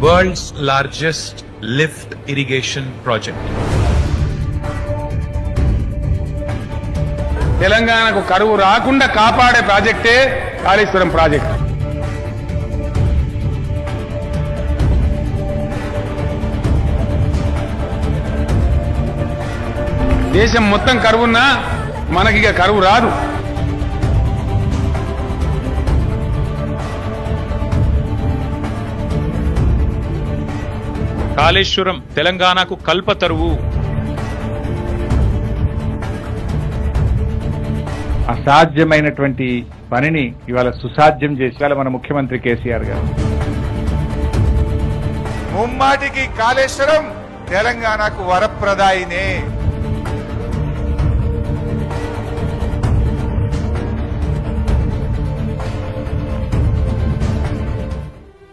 world's largest lift irrigation project. తెలంగాణకు కరువు రాకుండా కాపాడే ప్రాజెక్టే కాళేశ్వరం ప్రాజెక్ట్. దేశం మొత్తం కరువున్నా మనకిక కరువు రాదు. కాళేశ్వరం తెలంగాణకు కల్పతరువు. అసాధ్యమైనటువంటి పనిని ఇవాళ సుసాధ్యం చేసి ఇవాళ మన ముఖ్యమంత్రి కేసీఆర్ గారు. ముమ్మాటికి కాళేశ్వరం తెలంగాణకు వరప్రదాయినే.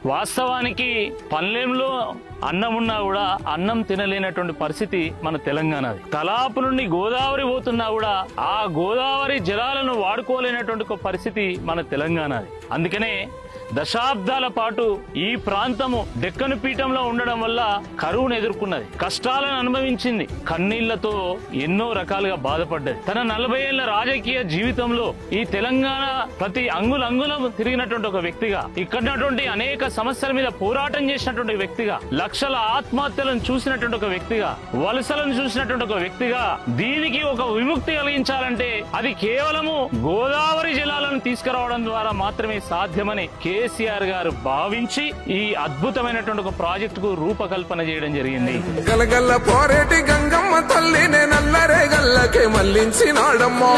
వాస్తవానికి పల్లెంలో అన్నం ఉన్నా కూడా అన్నం తినలేనటువంటి పరిస్థితి మన తెలంగాణది. తలాపు నుండి గోదావరి పోతున్నా కూడా ఆ గోదావరి జలాలను వాడుకోలేనటువంటి ఒక పరిస్థితి మన తెలంగాణది. అందుకనే దశాబ్దాల పాటు ఈ ప్రాంతము డెక్కను పీఠంలో ఉండడం వల్ల కరువును ఎదుర్కొన్నది, కష్టాలను అనుభవించింది, కన్నీళ్లతో ఎన్నో రకాలుగా బాధపడ్డది. తన 40 ఏళ్ల రాజకీయ జీవితంలో ఈ తెలంగాణ ప్రతి అంగుళం తిరిగినటువంటి ఒక వ్యక్తిగా, ఇక్కడున్నటువంటి అనేక సమస్యల మీద పోరాటం చేసినటువంటి వ్యక్తిగా, లక్షల ఆత్మహత్యలను చూసినటువంటి ఒక వ్యక్తిగా, వలసలను చూసినటువంటి ఒక వ్యక్తిగా, దీనికి ఒక విముక్తి కలిగించాలంటే అది కేవలము గోదావరి జలాలను తీసుకురావడం ద్వారా మాత్రమే సాధ్యమని కేసీఆర్ గారు భావించి ఈ అద్భుతమైనటువంటి ఒక ప్రాజెక్టుకు రూపకల్పన చేయడం జరిగింది. గలగల్ల పోరేటి గంగమ్మ తల్లినే నల్లరే గల్లకే మళ్లించినాడమ్మో.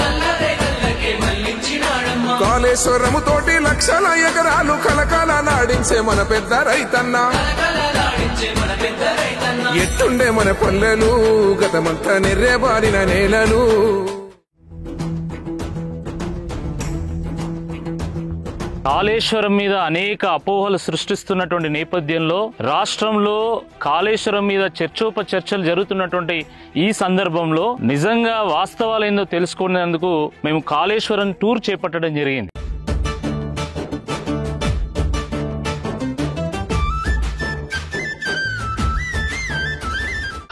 కాళేశ్వరము తోటి లక్షల ఎకరాలు కలకాల నాడించే మన పెద్ద రైతన్న. ఎట్టుండే మన పల్లెలు గతమంతా నెర్రేబారిన నేలలు. కాళేశ్వరం మీద అనేక అపోహలు సృష్టిస్తున్నటువంటి నేపథ్యంలో రాష్ట్రంలో కాళేశ్వరం మీద చర్చోపచర్చలు జరుగుతున్నటువంటి ఈ సందర్భంలో నిజంగా వాస్తవాలు ఏందో తెలుసుకునేందుకు మేము కాళేశ్వరం టూర్ చేపట్టడం జరిగింది.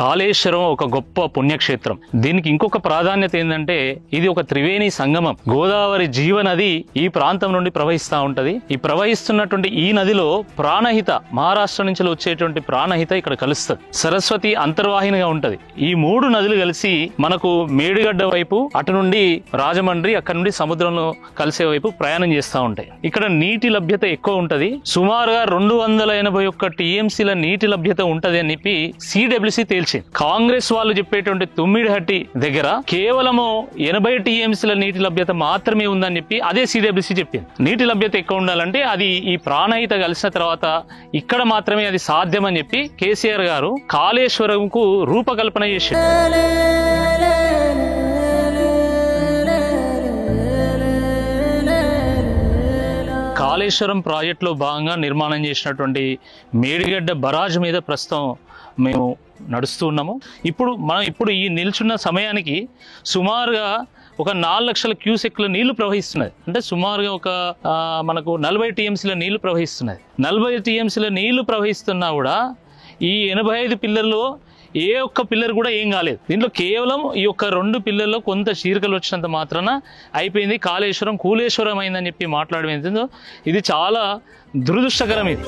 కాళేశ్వరం ఒక గొప్ప పుణ్యక్షేత్రం. దీనికి ఇంకొక ప్రాధాన్యత ఏంటంటే ఇది ఒక త్రివేణి సంగమం. గోదావరి జీవనది ఈ ప్రాంతం నుండి ప్రవహిస్తూ ఉంటది. ఈ ప్రవహిస్తున్నటువంటి ఈ నదిలో ప్రాణహిత, మహారాష్ట్ర నుంచి వచ్చేటువంటి ప్రాణహిత ఇక్కడ కలుస్తుంది. సరస్వతి అంతర్వాహినిగా ఉంటది. ఈ 3 నదులు కలిసి మనకు మేడిగడ్డ వైపు, అటు నుండి రాజమండ్రి, అక్కడ నుండి సముద్రంలో కలిసే వైపు ప్రయాణం చేస్తూ ఉంటాయి. ఇక్కడ నీటి లభ్యత ఎక్కువ ఉంటది. సుమారుగా 281 టీఎంసీల నీటి లభ్యత ఉంటది అని చెప్పి సిడబ్ల్యూసీ తేల్చింది. కాంగ్రెస్ వాళ్ళు చెప్పేటువంటి తుమ్మిడిహట్టి దగ్గర కేవలము 80 టీఎంసీల నీటి లభ్యత మాత్రమే ఉందని చెప్పి అదే సిడబ్ల్యూసీ చెప్పింది. నీటి లభ్యత ఎక్కువ ఉండాలంటే అది ఈ ప్రాణహిత కలిసిన తర్వాత ఇక్కడ మాత్రమే అది సాధ్యమని చెప్పి కేసీఆర్ గారు కాళేశ్వరంకు రూపకల్పన చేశారు. కాళేశ్వరం ప్రాజెక్టులో భాగంగా నిర్మాణం చేసినటువంటి మేడిగడ్డ బరాజ్ మీద ప్రస్తుతం మేము నడుస్తూ ఉన్నాము. ఇప్పుడు ఈ నిల్చున్న సమయానికి సుమారుగా ఒక 4 లక్షల క్యూసెక్ల నీళ్లు ప్రవహిస్తున్నది. అంటే సుమారుగా ఒక మనకు 40 టీఎంసీల నీళ్లు ప్రవహిస్తున్నది. 40 టీఎంసీల నీళ్లు ప్రవహిస్తున్నా కూడా ఈ 85 పిల్లర్లో ఏ ఒక్క పిల్లర్ కూడా ఏం కాలేదు. దీంట్లో కేవలం ఈ యొక్క 2 పిల్లర్లో కొంత చీరికలు వచ్చినంత మాత్రాన అయిపోయింది. కాళేశ్వరం కూలేశ్వరం అయిందని చెప్పి మాట్లాడడం ఏంటో ఇది చాలా దురదృష్టకరం. ఇది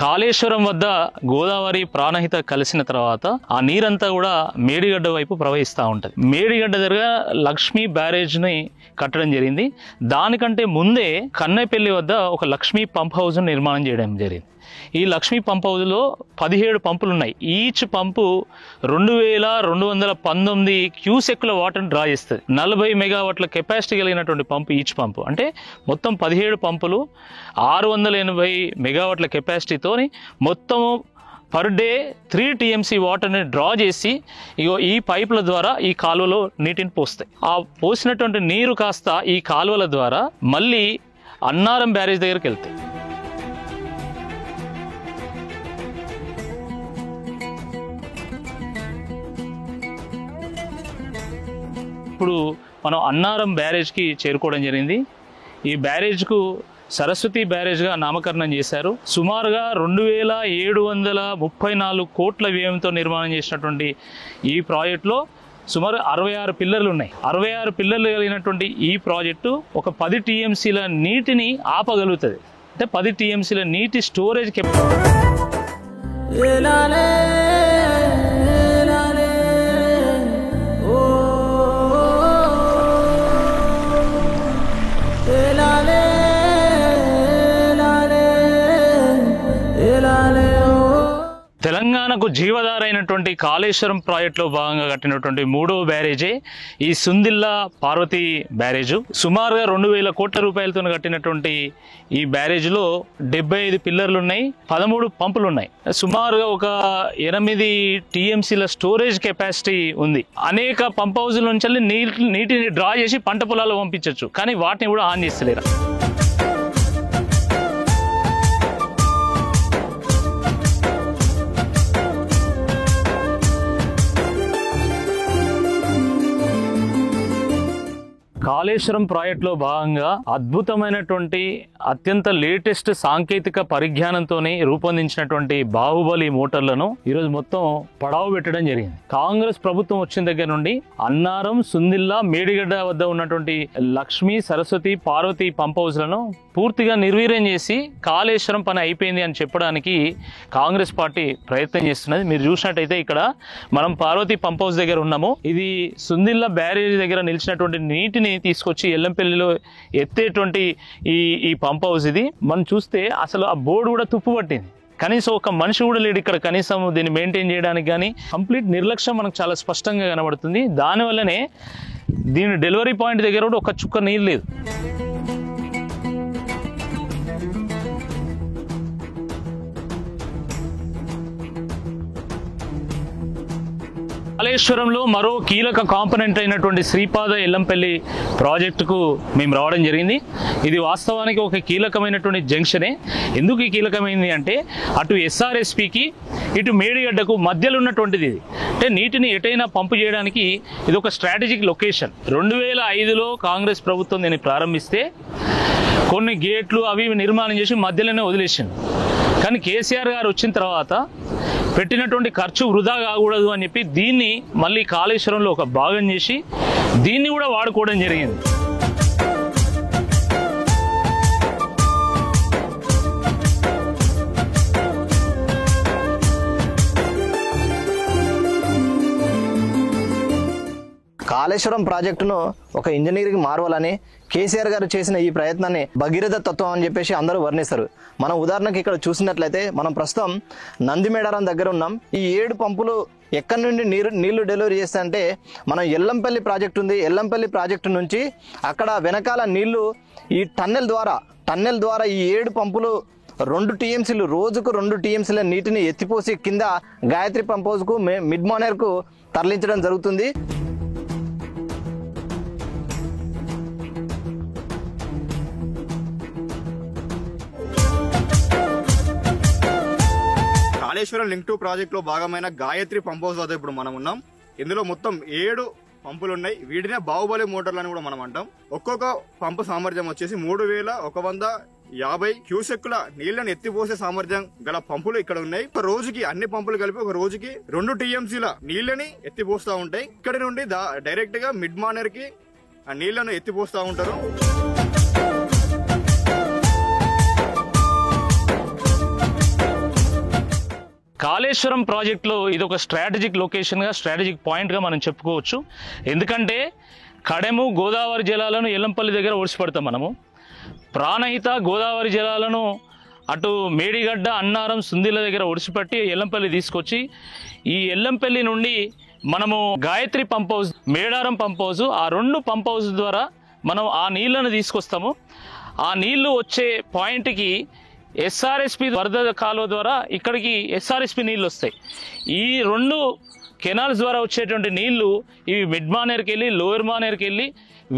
కాళేశ్వరం వద్ద గోదావరి ప్రాణహిత కలిసిన తర్వాత ఆ నీరంతా కూడా మేడిగడ్డ వైపు ప్రవహిస్తూ ఉంటుంది. మేడిగడ్డ దగ్గర లక్ష్మీ బ్యారేజ్ ని కట్టడం జరిగింది. దానికంటే ముందే కన్నెపల్లి వద్ద ఒక లక్ష్మీ పంప్ హౌస్ నిర్మాణం చేయడం జరిగింది. ఈ లక్ష్మీ పంప్ హౌస్లో 17 పంపులు ఉన్నాయి. ఈచ్ పంపు 2219 క్యూసెక్ల వాటర్ డ్రా చేస్తుంది. 40 మెగావాట్ల కెపాసిటీ కలిగినటువంటి పంపు ఈచ్ పంపు. అంటే మొత్తం 17 పంపులు 680 మెగావాట్ల కెపాసిటీతో మొత్తము పర్ డే 3 టీఎంసీ వాటర్ని డ్రా చేసి ఈ పైపుల ద్వారా ఈ కాలువలో నీటిని పోస్తాయి. ఆ పోసినటువంటి నీరు కాస్త ఈ కాలువల ద్వారా మళ్ళీ అన్నారం బ్యారేజ్ దగ్గరికి వెళ్తాయి. ఇప్పుడు మనం అన్నారం బ్యారేజ్కి చేరుకోవడం జరిగింది. ఈ బ్యారేజ్కు సరస్వతి బ్యారేజ్గా నామకరణం చేశారు. సుమారుగా 2734 కోట్ల వ్యయంతో నిర్మాణం చేసినటువంటి ఈ ప్రాజెక్టులో సుమారు 66 పిల్లర్లు ఉన్నాయి. 66 పిల్లర్లు కలిగినటువంటి ఈ ప్రాజెక్టు ఒక 10 టీఎంసీల నీటిని ఆపగలుగుతుంది. అంటే 10 టీఎంసీల నీటి స్టోరేజ్ కెపాసిటీ. తెలంగాణకు జీవధారైనటువంటి కాళేశ్వరం ప్రాజెక్టులో భాగంగా కట్టినటువంటి 3వ బ్యారేజే ఈ సుందిల్లా పార్వతి బ్యారేజు. సుమారుగా 2000 కోట్ల రూపాయలతో కట్టినటువంటి ఈ బ్యారేజ్లో 75 పిల్లర్లు ఉన్నాయి, 13 పంపులు ఉన్నాయి. సుమారుగా ఒక 8 టీఎంసీల స్టోరేజ్ కెపాసిటీ ఉంది. అనేక పంప్ హౌజుల నుంచి నీటిని డ్రా చేసి పంట పొలాల్లో పంపించవచ్చు, కానీ వాటిని కూడా ఆన్ చేస్తలేరు. కాళేశ్వరం ప్రాజెక్టులో భాగంగా అద్భుతమైనటువంటి అత్యంత లేటెస్ట్ సాంకేతిక పరిజ్ఞానంతోనే రూపొందించినటువంటి బాహుబలి మోటార్లను ఈరోజు మొత్తం పడావు పెట్టడం జరిగింది. కాంగ్రెస్ ప్రభుత్వం వచ్చిన దగ్గర నుండి అన్నారం, సుందిల్లా, మేడిగడ్డ వద్ద ఉన్నటువంటి లక్ష్మీ, సరస్వతి, పార్వతి పంప్ హౌస్లను పూర్తిగా నిర్వీర్యం చేసి కాళేశ్వరం పని అయిపోయింది అని చెప్పడానికి కాంగ్రెస్ పార్టీ ప్రయత్నం చేస్తున్నది. మీరు చూసినట్టయితే ఇక్కడ మనం పార్వతి పంప్ హౌస్ దగ్గర ఉన్నాము. ఇది సుందిల్లా బ్యారేజ్ దగ్గర నిలిచినటువంటి నీటిని తీసుకొచ్చి ఎల్లంపల్లిలో ఎత్తేటువంటి ఈ పంప్ హౌస్ ఇది. మనం చూస్తే అసలు ఆ బోర్డు కూడా తుప్పు పట్టింది. కనీసం ఒక మనిషి కూడా లేడు ఇక్కడ కనీసం దీన్ని మెయింటైన్ చేయడానికి. కానీ కంప్లీట్ నిర్లక్ష్యం మనకు చాలా స్పష్టంగా కనబడుతుంది. దానివల్లనే దీని డెలివరీ పాయింట్ దగ్గర కూడా ఒక చుక్క నీరు లేదు. కాళేశ్వరంలో మరో కీలక కాంపోనెంట్ అయినటువంటి శ్రీపాద ఎల్లంపల్లి ప్రాజెక్టుకు మేము రావడం జరిగింది. ఇది వాస్తవానికి ఒక కీలకమైనటువంటి జంక్షనే. ఎందుకు ఈ కీలకమైంది అంటే అటు ఎస్ఆర్ఎస్పికి ఇటు మేడిగడ్డకు మధ్యలో ఉన్నటువంటిది ఇది. అంటే నీటిని ఎటైనా పంపు చేయడానికి ఇది ఒక స్ట్రాటజిక్ లొకేషన్. 2005లో కాంగ్రెస్ ప్రభుత్వం దీన్ని ప్రారంభిస్తే కొన్ని గేట్లు అవి నిర్మాణం చేసి మధ్యలోనే వదిలేసింది. కానీ కేసీఆర్ గారు వచ్చిన తర్వాత పెట్టినటువంటి ఖర్చు వృధా కాకూడదు అని చెప్పి దీన్ని మళ్ళీ కాళేశ్వరంలో ఒక భాగం చేసి దీన్ని కూడా వాడుకోవడం జరిగింది. కాళేశ్వరం ప్రాజెక్టును ఒక ఇంజనీరింగ్ మార్వలని కేసీఆర్ గారు చేసిన ఈ ప్రయత్నాన్ని భగీరథ తత్వం అని చెప్పేసి అందరూ వర్ణిస్తారు. మనం ఉదాహరణకి ఇక్కడ చూసినట్లయితే మనం ప్రస్తుతం నందిమేడారం దగ్గర ఉన్నాం. ఈ 7 పంపులు ఎక్కడి నుండి నీళ్లు డెలివరీ చేస్తాయంటే మనం ఎల్లంపల్లి ప్రాజెక్టు ఉంది. ఎల్లంపల్లి ప్రాజెక్టు నుంచి అక్కడ వెనకాల నీళ్లు ఈ టన్నెల్ ద్వారా ఈ 7 పంపులు 2 టీఎంసీలు రోజుకు 2 టీఎంసీల నీటిని ఎత్తిపోసి కింద గాయత్రి పంప్ హౌస్కు మిడ్ మానేర్కు తరలించడం జరుగుతుంది. కాళేశ్వరం లింక్ 2 ప్రాజెక్ట్ లో భాగమైన గాయత్రి పంప్ హౌస్ వద్ద ఇప్పుడు మనం ఉన్నాం. ఇందులో మొత్తం 7 పంపులు ఉన్నాయి. వీటినే బాహుబలి మోటార్లు అని కూడా మనం అంటాం. ఒక్కొక్క పంపు సామర్థ్యం వచ్చేసి 3150 క్యూసెక్కుల నీళ్లను ఎత్తిపోసే సామర్థ్యం గల పంపులు ఇక్కడ ఉన్నాయి. ఒక రోజుకి అన్ని పంపులు కలిపి ఒక రోజుకి 2 టీఎంసీల నీళ్లని ఎత్తిపోస్తా ఉంటాయి. ఇక్కడి నుండి డైరెక్ట్ గా మిడ్ మానేర్ కి ఆ నీళ్లను ఎత్తిపోస్తా ఉంటారు. కాళేశ్వరం ప్రాజెక్టులో ఇది ఒక స్ట్రాటజిక్ లొకేషన్గా, స్ట్రాటజిక్ పాయింట్గా మనం చెప్పుకోవచ్చు. ఎందుకంటే కడెము గోదావరి జలాలను ఎల్లంపల్లి దగ్గర ఓడిసిపడతాం మనము. ప్రాణహిత గోదావరి జలాలను అటు మేడిగడ్డ, అన్నారం, సుందిల దగ్గర ఒడిసిపట్టి ఎల్లంపల్లి తీసుకొచ్చి ఈ ఎల్లంపల్లి నుండి మనము Gayatri pump house, Medaram pump house, ఆ 2 పంప్ హౌస్ ద్వారా మనం ఆ నీళ్లను తీసుకొస్తాము. ఆ నీళ్లు వచ్చే పాయింట్కి ఎస్ఆర్ఎస్పి వరద కాలువ ద్వారా ఇక్కడికి ఎస్ఆర్ఎస్పి నీళ్ళు వస్తాయి. ఈ 2 కెనాల్స్ ద్వారా వచ్చేటువంటి నీళ్లు ఇవి మిడ్ మానేర్కి వెళ్ళి లోయర్ మానేర్కి వెళ్ళి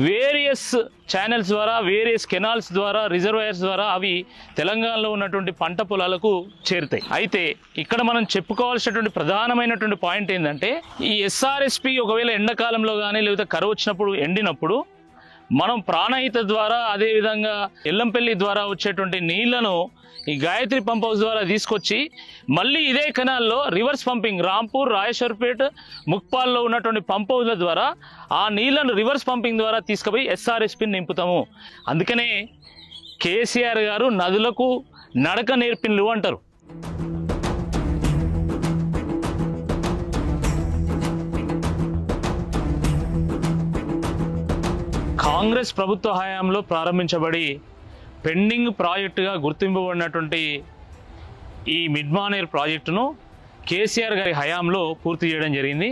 వేరియస్ ఛానల్స్ ద్వారా, వేరియస్ కెనాల్స్ ద్వారా, రిజర్వాయర్స్ ద్వారా అవి తెలంగాణలో ఉన్నటువంటి పంట పొలాలకు చేరుతాయి. అయితే ఇక్కడ మనం చెప్పుకోవాల్సినటువంటి ప్రధానమైనటువంటి పాయింట్ ఏంటంటే, ఈ ఎస్ఆర్ఎస్పి ఒకవేళ ఎండాకాలంలో కానీ లేకపోతే కరువు వచ్చినప్పుడు ఎండినప్పుడు మనం ప్రాణహిత ద్వారా, అదేవిధంగా ఎల్లంపల్లి ద్వారా వచ్చేటువంటి నీళ్లను ఈ గాయత్రి పంప్ హౌస్ ద్వారా తీసుకొచ్చి మళ్ళీ ఇదే కెనాల్లో రివర్స్ పంపింగ్ రాంపూర్, రాయేశ్వర్పేట్, ముక్పాల్లో ఉన్నటువంటి పంప్ హౌస్ల ద్వారా ఆ నీళ్లను రివర్స్ పంపింగ్ ద్వారా తీసుకుపోయి ఎస్ఆర్ఎస్పిని నింపుతాము. అందుకనే కేసీఆర్ గారు నదులకు నడక నేర్పిన్లు అంటారు. కాంగ్రెస్ ప్రభుత్వ హయాంలో ప్రారంభించబడి పెండింగ్ ప్రాజెక్టుగా గుర్తింపబడినటువంటి ఈ మిడ్మానేర్ ప్రాజెక్టును కేసీఆర్ గారి హయాంలో పూర్తి చేయడం జరిగింది.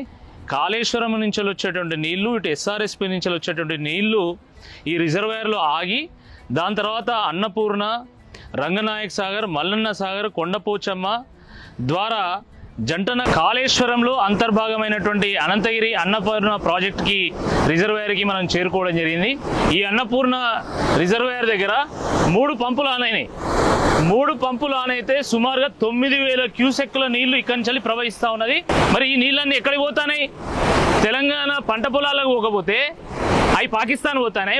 కాళేశ్వరం నుంచి వచ్చేటువంటి నీళ్లు, ఇటు ఎస్ఆర్ఎస్పి నుంచి వచ్చేటువంటి నీళ్లు ఈ రిజర్వాయర్లో ఆగి దాని తర్వాత అన్నపూర్ణ, రంగనాయక్ సాగర్, మల్లన్న సాగర్, కొండపోచమ్మ ద్వారా జంటన కాళేశ్వరంలో అంతర్భాగమైనటువంటి అనంతగిరి అన్నపూర్ణ ప్రాజెక్ట్కి రిజర్వాయర్కి మనం చేరుకోవడం జరిగింది. ఈ అన్నపూర్ణ రిజర్వాయర్ దగ్గర 3 పంపులు ఆన్ అయినాయి. 3 పంపులు ఆన్ అయితే సుమారుగా 9,000 క్యూసెక్కుల నీళ్లు ఇక్కడి నుంచి ప్రవహిస్తూ ఉన్నది. మరి ఈ నీళ్ళన్నీ ఎక్కడికి పోతాయి? తెలంగాణ పంట పొలాలకు పోకపోతే అవి పాకిస్తాన్ పోతానే.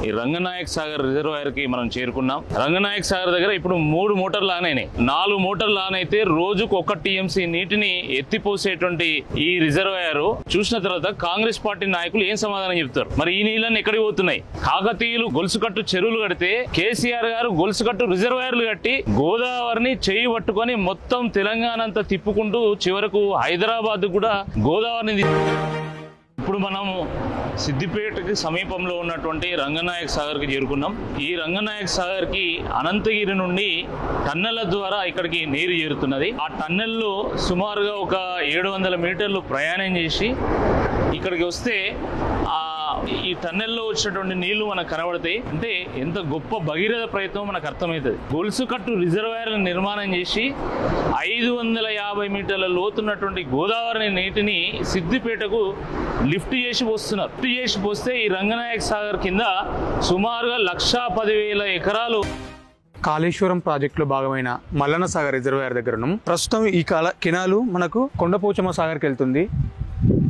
ఈ రంగనాయక్ సాగర్ రిజర్వాయర్ కి మనం చేరుకున్నాం. రంగనాయక్ సాగర్ దగ్గర ఇప్పుడు 3 మోటార్లు ఆన్ అయినాయి. 4 మోటార్లు ఆన్ అయితే రోజుకు 1 టీఎంసీ నీటిని ఎత్తిపోసేటువంటి ఈ రిజర్వాయర్ చూసిన తర్వాత కాంగ్రెస్ పార్టీ నాయకులు ఏం సమాధానం చెప్తారు? మరి ఈ నీళ్ళని ఎక్కడికి పోతున్నాయి? కాకతీయులు గొలుసుకట్టు చెరువులు కడితే కేసీఆర్ గారు గొలుసుకట్టు రిజర్వాయర్లు కట్టి గోదావరిని చేయి పట్టుకొని మొత్తం తెలంగాణ అంతా తిప్పుకుంటూ చివరకు హైదరాబాద్ కూడా గోదావరిని. ఇప్పుడు మనము సిద్దిపేటకి సమీపంలో ఉన్నటువంటి రంగనాయక్ సాగర్కి చేరుకున్నాం. ఈ రంగనాయక్ సాగర్కి అనంతగిరి నుండి టన్నెల ద్వారా ఇక్కడికి నీరు చేరుతున్నది. ఆ టన్నెల్లో సుమారుగా ఒక 700 మీటర్లు ప్రయాణం చేసి ఇక్కడికి వస్తే ఈ టన్నెల్లో వచ్చినటువంటి నీళ్లు మనకు కనబడతాయి. అంటే ఎంత గొప్ప భగీరథ ప్రయత్నం మనకు అర్థమవుతుంది. గొలుసుకట్టు రిజర్వాయర్లను నిర్మాణం చేసి 550 మీటర్ల లోతున్నటువంటి గోదావరి నీటిని సిద్దిపేటకు లిఫ్ట్ చేసి పోస్తున్నారు. లిఫ్ట్ చేసి పోస్తే ఈ రంగనాయక్ సాగర్ కింద సుమారుగా 1,10,000 ఎకరాలు. కాళేశ్వరం ప్రాజెక్టులో భాగమైన మల్లన్న సాగర్ రిజర్వాయర్ దగ్గర ఉన్నాం. ప్రస్తుతం ఈ కెనాలు మనకు కొండపోచమ్మ సాగర్కి వెళ్తుంది.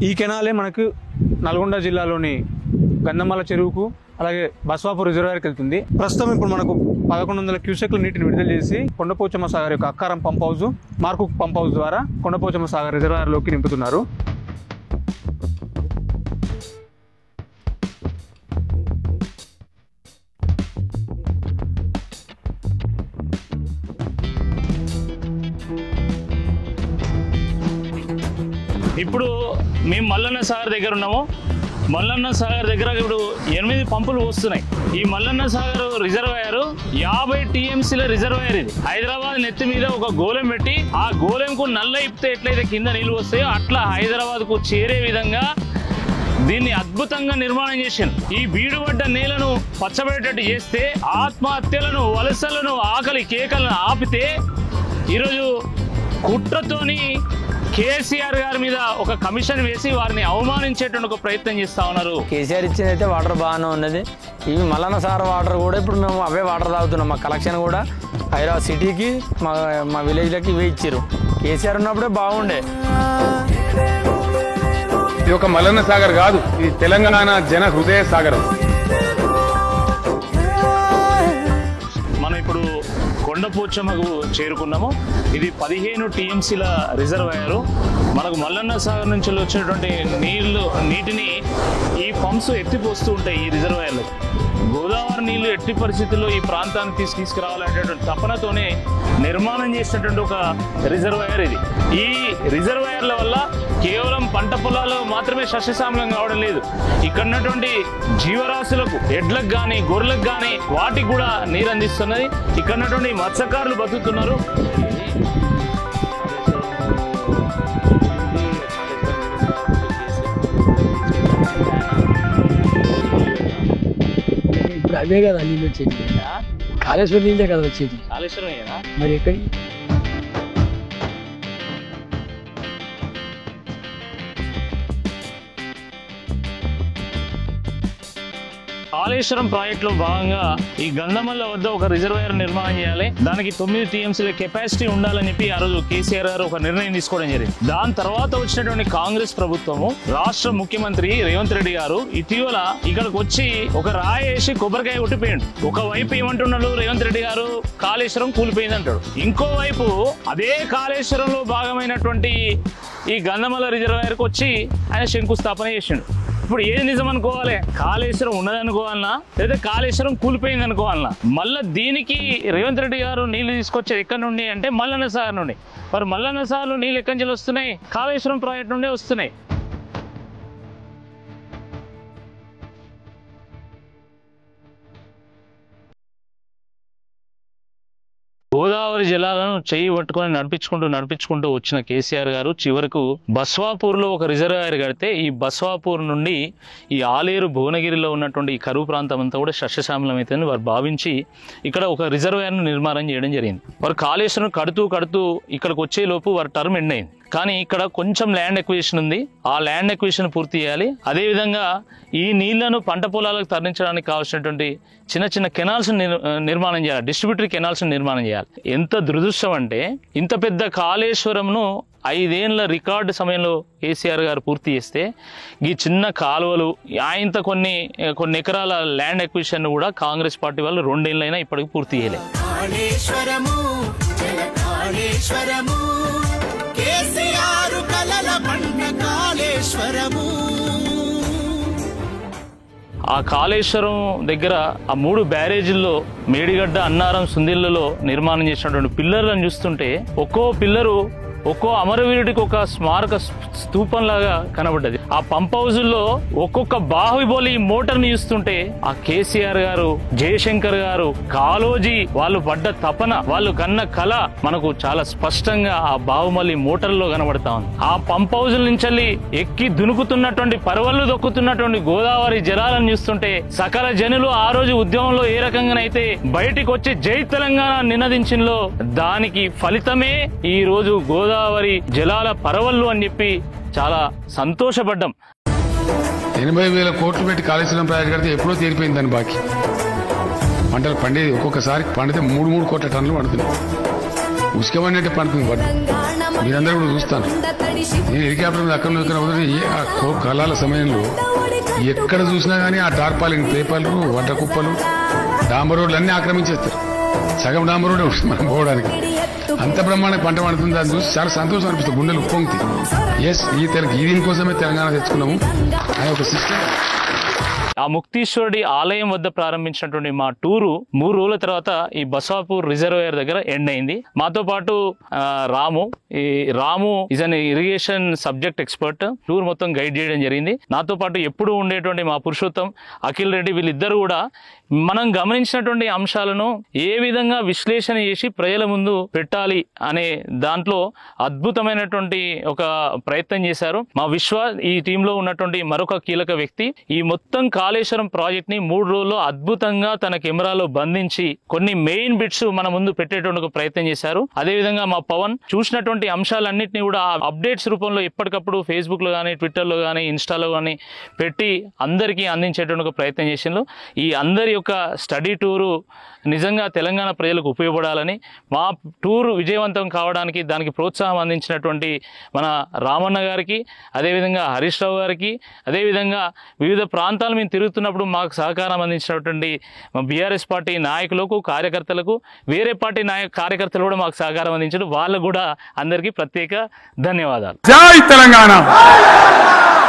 ఈ కెనాలే మనకు నల్గొండ జిల్లాలోని గంధమల్ల చెరువుకు అలాగే బస్వాపూర్ రిజర్వాయర్కి వెళ్తుంది. ప్రస్తుతం ఇప్పుడు మనకు 1100 క్యూసెక్ల నీటిని విడుదల చేసి కొండపోచమ్మ సాగర్ యొక్క Akkaram pump house, Markook pump house ద్వారా కొండపోచమ్మ సాగర్ రిజర్వాయర్లోకి నింపుతున్నారు. ఇప్పుడు మేము మల్లన్న సాగర్ దగ్గర ఉన్నాము. మల్లన్న సాగర్ దగ్గర ఇప్పుడు 8 పంపులు వస్తున్నాయి. ఈ మల్లన్న సాగర్ రిజర్వాయర్ 50 టీఎంసీల రిజర్వాయర్. ఇది హైదరాబాద్ నెత్తి మీద ఒక గోళం పెట్టి ఆ గోళంకు నల్ల ఇప్పితే ఎట్లయితే కింద నీళ్ళు వస్తాయో అట్లా హైదరాబాద్కు చేరే విధంగా దీన్ని అద్భుతంగా నిర్మాణం చేశాను. ఈ బీడుబడ్డ నేలను పచ్చబడేటట్టు చేస్తే, ఆత్మహత్యలను, వలసలను, ఆకలి కేకలను ఆపితే ఈరోజు కుట్రతోని కేసీఆర్ గారి మీద ఒక కమిషన్ వేసి వారిని అవమానించేటువంటి ఒక ప్రయత్నం చేస్తా ఉన్నారు. కేసీఆర్ ఇచ్చిందైతే వాటర్ బాగానే ఉన్నది. ఇవి మల్లన్న సాగర్ వాటర్ కూడా ఇప్పుడు మేము అవే వాటర్ తాగుతున్నాం. మా కలెక్షన్ కూడా హైదరాబాద్ సిటీకి మా విలేజ్లకి ఇవే ఇచ్చారు. కేసీఆర్ ఉన్నప్పుడే బాగుండే. ఇది ఒక మల్లన్న సాగర్ కాదు, ఇది తెలంగాణ జన హృదయ సాగరం. మనం ఇప్పుడు కొండపోచమ్మకు చేరుకున్నాము. ఇది 15 టీఎంసీల రిజర్వాయర్. మనకు మల్లన్న సాగర్ నుంచి వచ్చేటువంటి నీటిని ఈ పంప్స్ ఎత్తిపోస్తూ ఉంటాయి ఈ రిజర్వాయర్లో. గోదావరి నీళ్లు ఎట్టి పరిస్థితుల్లో ఈ ప్రాంతానికి తీసుకురావాలనేటువంటి తపనతోనే నిర్మాణం చేసినటువంటి ఒక రిజర్వాయర్ ఇది. ఈ రిజర్వాయర్ల వల్ల కేవలం పంట పొలాలు మాత్రమే సస్యశ్యామలం కావడం లేదు, ఇక్కడ ఉన్నటువంటి జీవరాశులకు, ఎడ్లకు కానీ గొర్రెలకు కానీ వాటికి కూడా నీరు అందిస్తున్నది. ఇక్కడ ఉన్నటువంటి మత్స్యకారులు బతుకుతున్నారు. ఇప్పుడు అవే కదా నీళ్ళు వచ్చేది, కాళేశ్వరం నీళ్ళే కదా వచ్చేది. కాళేశ్వరం మరి ఎక్కడి కాళేశ్వరం ప్రాజెక్టులో భాగంగా ఈ గంధమల్ల వద్ద ఒక రిజర్వాయర్ నిర్మాణం చేయాలి, దానికి 9 TMCల కెపాసిటీ ఉండాలని చెప్పి ఆ రోజు కేసీఆర్ గారు ఒక నిర్ణయం తీసుకోవడం జరిగింది. దాని తర్వాత వచ్చినటువంటి కాంగ్రెస్ ప్రభుత్వము, రాష్ట్ర ముఖ్యమంత్రి రేవంత్ రెడ్డి గారు ఇటీవల ఇక్కడికి వచ్చి ఒక రాయేసి కొబ్బరికాయ కొట్టిపోయిండు. ఒకవైపు ఏమంటున్నాడు రేవంత్ రెడ్డి గారు, కాళేశ్వరం కూలిపోయింది అంటాడు. ఇంకోవైపు అదే కాళేశ్వరంలో భాగమైనటువంటి ఈ గంధమల్ల రిజర్వాయర్కి వచ్చి ఆయన శంకుస్థాపన చేసిండు. ఇప్పుడు ఏది నిజం అనుకోవాలి? కాళేశ్వరం ఉన్నదనుకోవాలన్నా లేదా కాళేశ్వరం కూలిపోయింది అనుకోవాలన్నా? మళ్ళీ దీనికి రేవంత్ రెడ్డి గారు నీళ్లు తీసుకొచ్చేది ఎక్కడి నుండి అంటే మల్లన్న సాగర్ నుండి. మరి మల్లన్న సాగర్లో నీళ్ళు ఎక్కడి నుంచి వస్తున్నాయి? కాళేశ్వరం ప్రాజెక్ట్ నుండే వస్తున్నాయి. గోదావరి జలాలను చెయ్యి పట్టుకొని నడిపించుకుంటూ వచ్చిన కేసీఆర్ గారు చివరకు బస్వాపూర్లో ఒక రిజర్వాయర్ కడితే ఈ బస్వాపూర్ నుండి ఈ ఆలేరు భువనగిరిలో ఉన్నటువంటి ఈ కరువు ప్రాంతం అంతా కూడా సస్యశ్యామలం అవుతుందని వారు భావించి ఇక్కడ ఒక రిజర్వాయర్ను నిర్మాణం చేయడం జరిగింది. వారు కాళేశ్వరం కడుతూ ఇక్కడికి వచ్చే లోపు వారి టర్మ్ ఎండ్ అయింది. కానీ ఇక్కడ కొంచెం ల్యాండ్ ఎక్విజిషన్ ఉంది, ఆ ల్యాండ్ ఎక్విజిషన్ పూర్తి చేయాలి. అదేవిధంగా ఈ నీళ్లను పంట పొలాలకు తరలించడానికి కావాల్సినటువంటి చిన్న కెనాల్స్ నిర్మాణం చేయాలి, డిస్ట్రిబ్యూటరీ కెనాల్స్ నిర్మాణం చేయాలి. ఎంత దురదృష్టం అంటే ఇంత పెద్ద కాళేశ్వరంను 5 ఏళ్ల రికార్డు సమయంలో కేసీఆర్ గారు పూర్తి చేస్తే ఈ చిన్న కాలువలు ఆయనతో కొన్ని ఎకరాల ల్యాండ్ ఎక్విజిషన్ కూడా కాంగ్రెస్ పార్టీ వాళ్ళు 2 ఏళ్ళైనా ఇప్పటికి పూర్తి చేయలేదు. ఆ కాళేశ్వరం దగ్గర ఆ 3 బ్యారేజీల్లో మేడిగడ్డ, అన్నారం, సుందిళ్లలో నిర్మాణం చేసినటువంటి పిల్లర్లను చూస్తుంటే ఒక్కో పిల్లరు ఒక్కో అమరవీరుడికి ఒక స్మారక స్తూపంలాగా కనబడ్డది. ఆ పంప్ హౌజుల్లో ఒక్కొక్క బాహుబలి మోటార్ని చూస్తుంటే ఆ కేసీఆర్ గారు, జయశంకర్ గారు, కాళోజీ వాళ్ళు పడ్డ తపన, వాళ్ళు కన్న కళ మనకు చాలా స్పష్టంగా ఆ బాహుబలి మోటార్లో కనబడతా ఉంది. ఆ పంప్ హౌజుల నుంచి ఎక్కి దునుకుతున్నటువంటి పరవళ్లు దొక్కుతున్నటువంటి గోదావరి జలాలను చూస్తుంటే సకల జనులు ఆ రోజు ఉద్యమంలో ఏ రకంగానైతే బయటికి వచ్చి జై తెలంగాణ నినదించిందో దానికి ఫలితమే ఈ రోజు గోదావరి జలాల పరవళ్లు అని చెప్పి చాలా సంతోషపడ్డాం. 80,000 కోట్లు పెట్టి కాళేశ్వరం ప్రాజెక్ట్ కడితే ఎప్పుడో తీరిపోయింది దాని బాకీ. పంటలు పండేది ఒక్కొక్కసారి పండితే 3 కోట్ల టన్నులు పండుతున్నాయి. ఉసుకమన్నట్టే పండుతుంది పంట. మీరందరూ కూడా చూస్తాను. నేను హెలికాప్టర్ మీద అక్కడ వదిలి కళాల సమయంలో ఎక్కడ చూసినా కానీ ఆ టార్పాలిన్ పేపర్లు, వడ్డ కుప్పలు, డాంబర్ రోడ్లు అన్ని ఆక్రమించేస్తారు. సగం డాంబర్ రోడ్డే ఉంటుంది మనం పోవడానికి. అంత బ్రహ్మాండ పంట పండుతుంది. దాన్ని చూసి చాలా సంతోషం అనిపిస్తుంది, గుండెలు ఉప్పొంగుతాయి. ఎస్, ఈ దీనికోసమే తెలంగాణ తెచ్చుకున్నాము అనే ఒక సిస్టమ్. ఆ ముక్తీశ్వరుడి ఆలయం వద్ద ప్రారంభించినటువంటి మా టూరు 3 రోజుల తర్వాత ఈ బస్వాపూర్ రిజర్వాయర్ దగ్గర ఎండ్ అయింది. మాతో పాటు Ramu is an irrigation subject expert. Tour మొత్తం గైడ్ చేయడం జరిగింది. నాతో పాటు ఎప్పుడు ఉండేటువంటి మా పురుషోత్తం, అఖిల్ రెడ్డి, వీళ్ళిద్దరు కూడా మనం గమనించినటువంటి అంశాలను ఏ విధంగా విశ్లేషణ చేసి ప్రజల ముందు పెట్టాలి అనే దాంట్లో అద్భుతమైనటువంటి ఒక ప్రయత్నం చేశారు. మా విశ్వ ఈ టీంలో ఉన్నటువంటి మరొక కీలక వ్యక్తి ఈ మొత్తం కాళేశ్వరం ప్రాజెక్ట్ ని 3 రోజుల్లో అద్భుతంగా తన కెమెరాలో బంధించి కొన్ని మెయిన్ బిట్స్ మన ముందు పెట్టేటువంటి ఒక ప్రయత్నం చేశారు. అదేవిధంగా మా పవన్ చూసినటువంటి అంశాలన్నింటినీ కూడా అప్డేట్స్ రూపంలో ఎప్పటికప్పుడు ఫేస్బుక్ లో కానీ, ట్విట్టర్ లో కానీ, ఇన్స్టాలో కానీ పెట్టి అందరికీ అందించేటువంటి ఒక ప్రయత్నం చేసిండ్రు. ఈ అందరి యొక్క స్టడీ టూరు నిజంగా తెలంగాణ ప్రజలకు ఉపయోగపడాలని, మా టూరు విజయవంతం కావడానికి దానికి ప్రోత్సాహం అందించినటువంటి మన రామన్న గారికి, అదేవిధంగా హరీష్ రావు గారికి, అదేవిధంగా వివిధ ప్రాంతాలు మేము తిరుగుతున్నప్పుడు మాకు సహకారం అందించినటువంటి మా బీఆర్ఎస్ పార్టీ నాయకులకు, కార్యకర్తలకు, వేరే పార్టీ కార్యకర్తలు కూడా మాకు సహకారం అందించారు. వాళ్ళకు కూడా అందరికీ ప్రత్యేక ధన్యవాదాలు. జై తెలంగాణ.